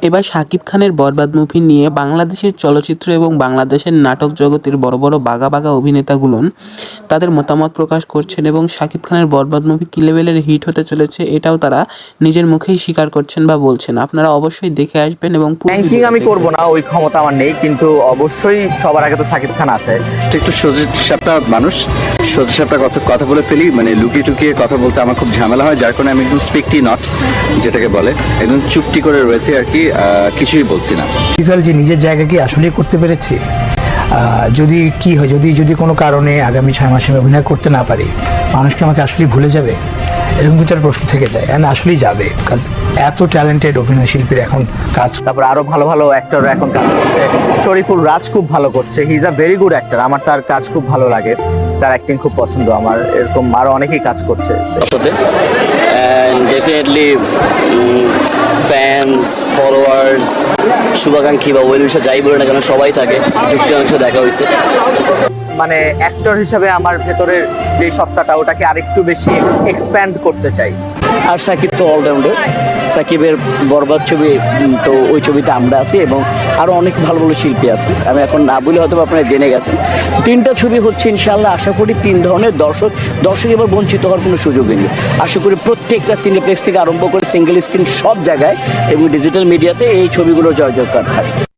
এবার শাকিব খানের বরবাদ মুভি নিয়ে বাংলাদেশের চলচ্চিত্র এবং বাংলাদেশের নাটক জগতের বড় বড় বাঘা বাঘা অভিনেতাগুলো তাদের মতামত প্রকাশ করছেন এবং শাকিব খানের বরবাদ মুভি কী লেভেলের হিট হতে চলেছে এটাও তারা নিজের মুখেই স্বীকার করছেন বা বলছেন। আপনারা অবশ্যই দেখে আসবেন এবং র্যাঙ্কিং আমি করব না, ওই ক্ষমতা আমার নেই, কিন্তু অবশ্যই সবার আগে তো শাকিব খান আছে। একটু সোজা মানুষ, সোজা কথা বলে ফেলি, মানে লুকিয়ে টুকিয়ে কথা বলতে আমার খুব ঝামেলা হয়, যার কারণে আমি একদম স্পিকটি নট যেটাকে বলে একদম চুপটি করে রয়েছে আর কি, কিছুই বলছি না। যে নিজের জায়গা কি আসলে করতে পেরেছি, যদি কি হয়, যদি কোনো কারণে আগামী 6 মাসে অভিনয় করতে না পারি, মানুষকে আমাকে আসলেই ভুলে যাবে, এরকম কিছু একটা প্রশ্ন থেকে যায়। অ্যান্ড আসলেই যাবে, কাজ এত ট্যালেন্টেড অভিনয় শিল্পীর এখন কাজ। তারপর আরো ভালো ভালো অ্যাক্টর এখন কাজ করছে। শরীফুল রাজ খুব ভালো করছে, he is a very good actor, আমার তার কাজ খুব ভালো লাগে, তার অ্যাক্টিং খুব পছন্দ আমার। এরকম আরো অনেকেই কাজ করছে। ডেফিনেটলি ফ্যান্স, ফলোয়ার্স, শুভাকাঙ্ক্ষী বা ওয়েল উইশার যাই বলে না কেন সবাই থাকে, যুক্তি অংশ দেখা হয়েছে। মানে অ্যাক্টর হিসাবে আমার ভেতরের যে সত্তাটা, ওটাকে আরেকটু বেশি এক্সপ্যান্ড করতে চাই। আর সাকিব তো অলরাউন্ডার, সাকিবের বরবাদ ছবি তো ওই ছবিতে আমরা আছি এবং আরও অনেক ভালো ভালো শিল্পী আছে, আমি এখন না বলে হয়তো আপনারা জেনে গেছেন। 3টা ছবি হচ্ছে ইনশাআল্লাহ, আশা করি 3 ধরনের দর্শক এবার বঞ্চিত হওয়ার কোনো সুযোগই নেই। আশা করি প্রত্যেকটা সিনেপ্লেক্স থেকে আরম্ভ করে সিঙ্গেল স্ক্রিন সব জায়গায় এবং ডিজিটাল মিডিয়াতে এই ছবিগুলো জয় জয়কার থাকে।